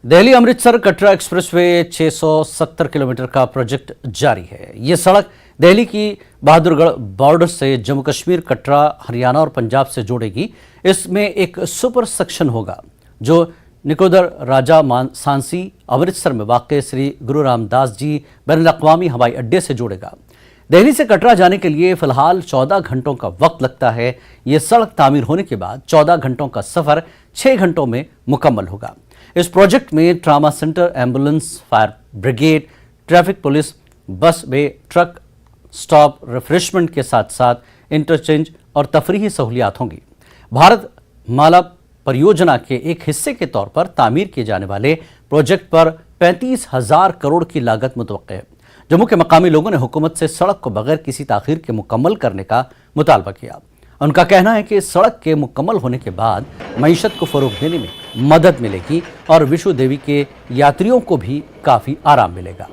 Delhi Amritsar Katra expressway 670 kilometre का project जारी है। ये सड़क दिल्ली की बहादुरगढ़ बॉर्डर से जम्मू कश्मीर, कटरा, हरियाणा और पंजाब से जोड़ेगी। इसमें एक सुपर सेक्शन होगा जो निकोदर राजा सांसी अमृतसर में वाक़ श्री गुरु रामदास जी बैनुल-अक़वामी हवाई अड्डे से जोड़ेगा। दिल्ली से कटरा जाने के लिए फिलहाल 14 घंटों का वक्त लगता है। ये सड़क तामीर होने के बाद 14 घंटों का सफर 6 घंटों में मुकम्मल होगा। इस प्रोजेक्ट में trauma centre, ambulance, fire brigade, traffic police, बस वे, ट्रक स्टॉप, रिफ्रेशमेंट के साथ साथ इंटरचेंज और तफरीही सहूलियात होंगी। भारत माला परियोजना के एक हिस्से के तौर पर तामीर किए जाने वाले प्रोजेक्ट पर 35,000 करोड़ की लागत मुतवक्के है। जम्मू के मकामी लोगों ने हुकूमत से सड़क को बगैर किसी ताखीर के मुकम्मल करने का मुतालबा किया। उनका कहना है कि सड़क के मुकम्मल होने के बाद मईशत को फ़रोग देने में मदद मिलेगी और विष्णु देवी के यात्रियों को भी काफ़ी आराम मिलेगा।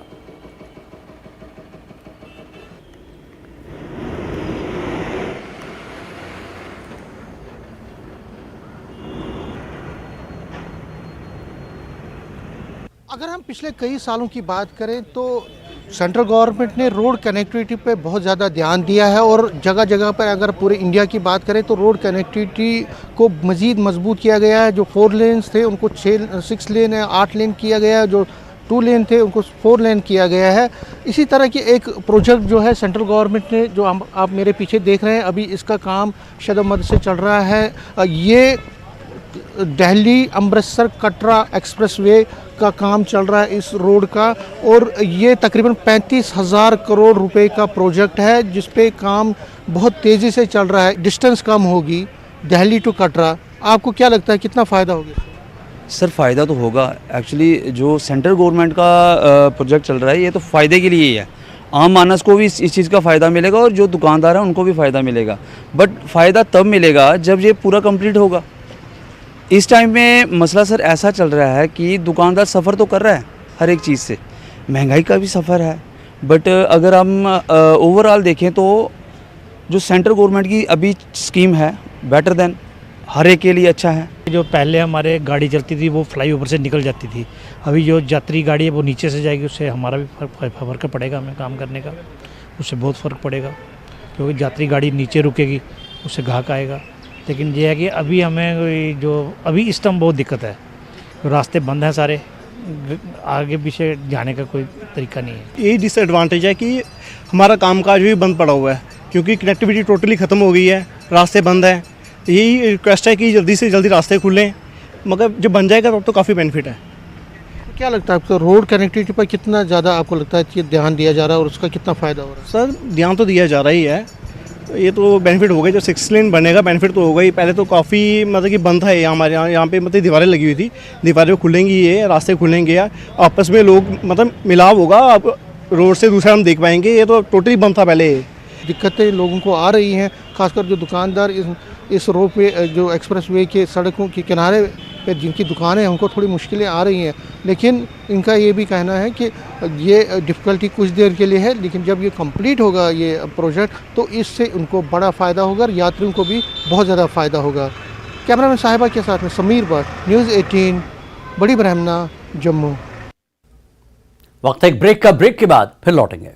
अगर हम पिछले कई सालों की बात करें तो सेंट्रल गवर्नमेंट ने रोड कनेक्टिविटी पे बहुत ज़्यादा ध्यान दिया है और जगह जगह पर अगर पूरे इंडिया की बात करें तो रोड कनेक्टिविटी को मज़ीद मजबूत किया गया है। जो 4 लेन्स थे उनको 6 लेन है, 8 लेन किया गया है। जो 2 लेन थे उनको 4 लेन किया गया है। इसी तरह की एक प्रोजेक्ट जो है सेंट्रल गवर्नमेंट ने, जो आप मेरे पीछे देख रहे हैं, अभी इसका काम शदमद से चल रहा है। ये दिल्ली अमृतसर कटरा एक्सप्रेसवे का काम चल रहा है इस रोड का, और ये तकरीबन 35,000 करोड़ रुपए का प्रोजेक्ट है जिस पे काम बहुत तेज़ी से चल रहा है। डिस्टेंस कम होगी दिल्ली टू कटरा। आपको क्या लगता है कितना फ़ायदा होगा? सर फ़ायदा तो होगा। एक्चुअली जो सेंट्रल गवर्नमेंट का प्रोजेक्ट चल रहा है ये तो फ़ायदे के लिए ही है। आम मानस को भी इस चीज़ का फ़ायदा मिलेगा और जो दुकानदार हैं उनको भी फ़ायदा मिलेगा। बट फ़ायदा तब मिलेगा जब ये पूरा कंप्लीट होगा। इस टाइम में मसला सर ऐसा चल रहा है कि दुकानदार सफ़र तो कर रहा है हर एक चीज़ से, महंगाई का भी सफ़र है। बट अगर हम ओवरऑल देखें तो जो सेंट्रल गवर्नमेंट की अभी स्कीम है बेटर देन, हर एक के लिए अच्छा है। जो पहले हमारे गाड़ी चलती थी वो फ्लाईओवर से निकल जाती थी, अभी जो यात्री गाड़ी है वो नीचे से जाएगी, उससे हमारा भी फ़र्क पड़ेगा, हमें काम करने का उससे बहुत फ़र्क पड़ेगा क्योंकि यात्री गाड़ी नीचे रुकेगी, उससे घाक आएगा। लेकिन ये है कि अभी हमें जो अभी इस टाइम बहुत दिक्कत है, रास्ते बंद हैं सारे, आगे पीछे जाने का कोई तरीका नहीं है। यही डिसएडवांटेज है कि हमारा कामकाज भी बंद पड़ा हुआ है क्योंकि कनेक्टिविटी टोटली ख़त्म हो गई है, रास्ते बंद हैं। यही रिक्वेस्ट है कि जल्दी से जल्दी रास्ते खुलें, मगर जब बन जाएगा तब तो काफ़ी बेनिफिट है। क्या लगता है आपको रोड कनेक्टिविटी पर कितना ज़्यादा आपको लगता है कि ध्यान दिया जा रहा है और उसका कितना फ़ायदा हो रहा है? सर ध्यान तो दिया जा रहा ही है, ये तो बेनिफिट हो गया। जो 6 लेन बनेगा बेनिफिट तो होगा ही। पहले तो काफ़ी मतलब कि बंद था ये हमारे यहाँ पे मतलब दीवारें लगी हुई थी, दीवारें खुलेंगी, ये रास्ते खुलेंगे, या आपस में लोग मतलब मिलाव होगा, आप रोड से दूसरा हम देख पाएंगे। ये तो टोटली बंद था पहले। दिक्कतें लोगों को आ रही हैं, खासकर जो दुकानदार इस रोड पे, जो एक्सप्रेसवे के सड़कों के किनारे पे जिनकी दुकानें हैं उनको थोड़ी मुश्किलें आ रही हैं। लेकिन इनका ये भी कहना है कि ये डिफ़िकल्टी कुछ देर के लिए है, लेकिन जब ये कंप्लीट होगा ये प्रोजेक्ट तो इससे उनको बड़ा फ़ायदा होगा और यात्रियों को भी बहुत ज़्यादा फ़ायदा होगा। कैमरामैन साहिबा के साथ में समीर भट्ट, न्यूज़ 18, बड़ी ब्रह्मना, जम्मू। वक्त एक ब्रेक का, ब्रेक के बाद फिर लौटेंगे।